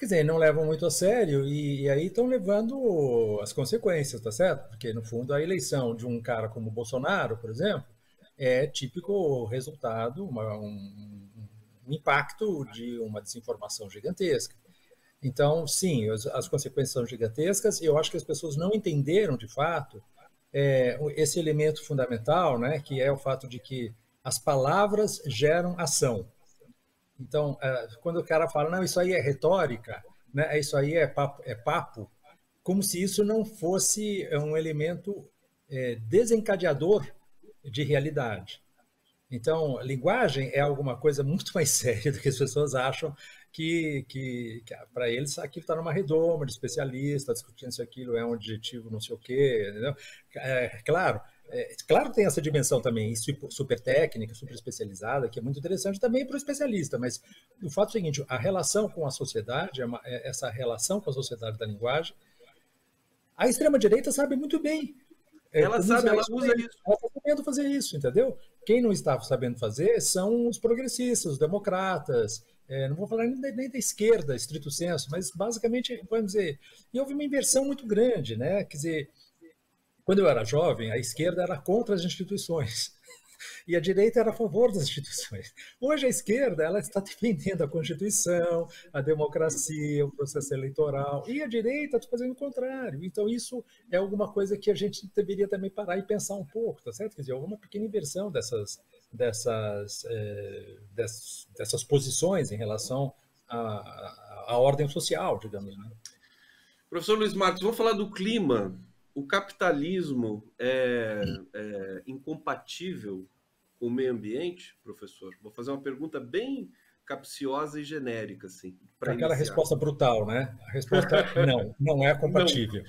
Quer dizer, não levam muito a sério e aí estão levando as consequências, tá certo? Porque, no fundo, a eleição de um cara como o Bolsonaro, por exemplo, é típico resultado, um impacto de uma desinformação gigantesca. Então, sim, as consequências são gigantescas e eu acho que as pessoas não entenderam, de fato, esse elemento fundamental, né, que é o fato de que as palavras geram ação. Então, quando o cara fala, não, isso aí é retórica, né, isso aí é papo, como se isso não fosse um elemento desencadeador de realidade. Então, linguagem é alguma coisa muito mais séria do que as pessoas acham que para eles aquilo está numa redoma de especialista, discutindo se aquilo é um adjetivo não sei o quê, entendeu? Claro que tem essa dimensão também super técnica, super especializada, que é muito interessante também para o especialista, mas o fato é o seguinte, a relação com a sociedade, essa relação com a sociedade da linguagem, a extrema-direita sabe muito bem ela sabe, ela usa isso. Ela está sabendo fazer isso, entendeu? Quem não está sabendo fazer são os progressistas, os democratas, não vou falar nem da esquerda, estrito senso, mas basicamente, vamos dizer, e houve uma inversão muito grande, né? Quer dizer, quando eu era jovem, a esquerda era contra as instituições e a direita era a favor das instituições. Hoje a esquerda ela está defendendo a Constituição, a democracia, o processo eleitoral, e a direita está fazendo o contrário. Então isso é alguma coisa que a gente deveria também parar e pensar um pouco, tá certo? Quer dizer, alguma pequena inversão dessas posições em relação à ordem social, digamos, né? Professor Luiz Marcos, vamos falar do clima. O capitalismo é incompatível com o meio ambiente, professor? Vou fazer uma pergunta bem capciosa e genérica, assim, para aquela resposta brutal, né? A resposta é não é compatível.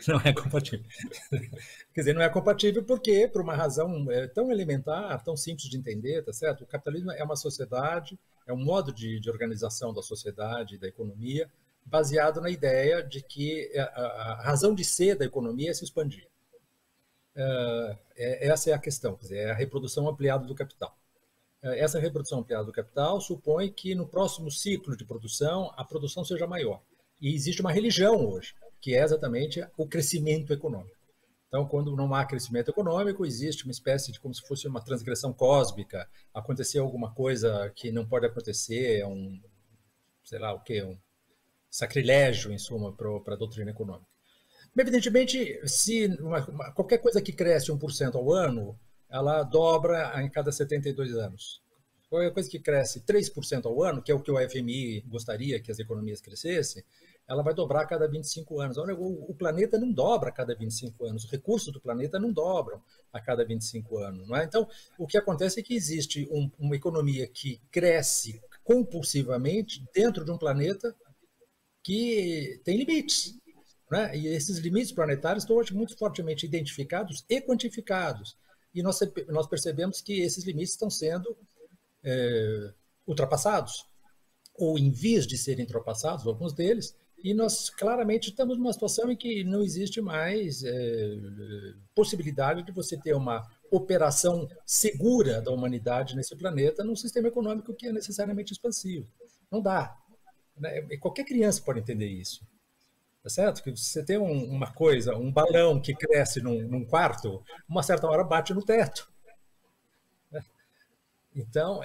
Não é compatível. Quer dizer, não é compatível porque, por uma razão tão elementar, tão simples de entender, tá certo? O capitalismo é uma sociedade, é um modo de organização da sociedade, da economia, baseado na ideia de que a razão de ser da economia é se expandir. Essa é a questão, quer dizer, é a reprodução ampliada do capital. Essa reprodução ampliada do capital supõe que no próximo ciclo de produção, a produção seja maior. E existe uma religião hoje, que é exatamente o crescimento econômico. Então, quando não há crescimento econômico, existe uma espécie de como se fosse uma transgressão cósmica, acontecer alguma coisa que não pode acontecer, sei lá o quê, um sacrilégio, em suma, para a doutrina econômica. Evidentemente, se qualquer coisa que cresce 1% ao ano, ela dobra em cada 72 anos. Qualquer coisa que cresce 3% ao ano, que é o que o FMI gostaria que as economias crescessem, ela vai dobrar a cada 25 anos. Olha, o planeta não dobra a cada 25 anos, os recursos do planeta não dobram a cada 25 anos. Não é? Então, o que acontece é que existe uma economia que cresce compulsivamente dentro de um planeta que tem limites. Né? E esses limites planetários estão hoje muito fortemente identificados e quantificados. E nós percebemos que esses limites estão sendo ultrapassados, ou em vias de serem ultrapassados, alguns deles, e nós claramente estamos numa situação em que não existe mais possibilidade de você ter uma operação segura da humanidade nesse planeta num sistema econômico que é necessariamente expansivo. Não dá. Né? Qualquer criança pode entender isso. Tá certo? Que você tem uma coisa, um balão que cresce num quarto, uma certa hora bate no teto. Então,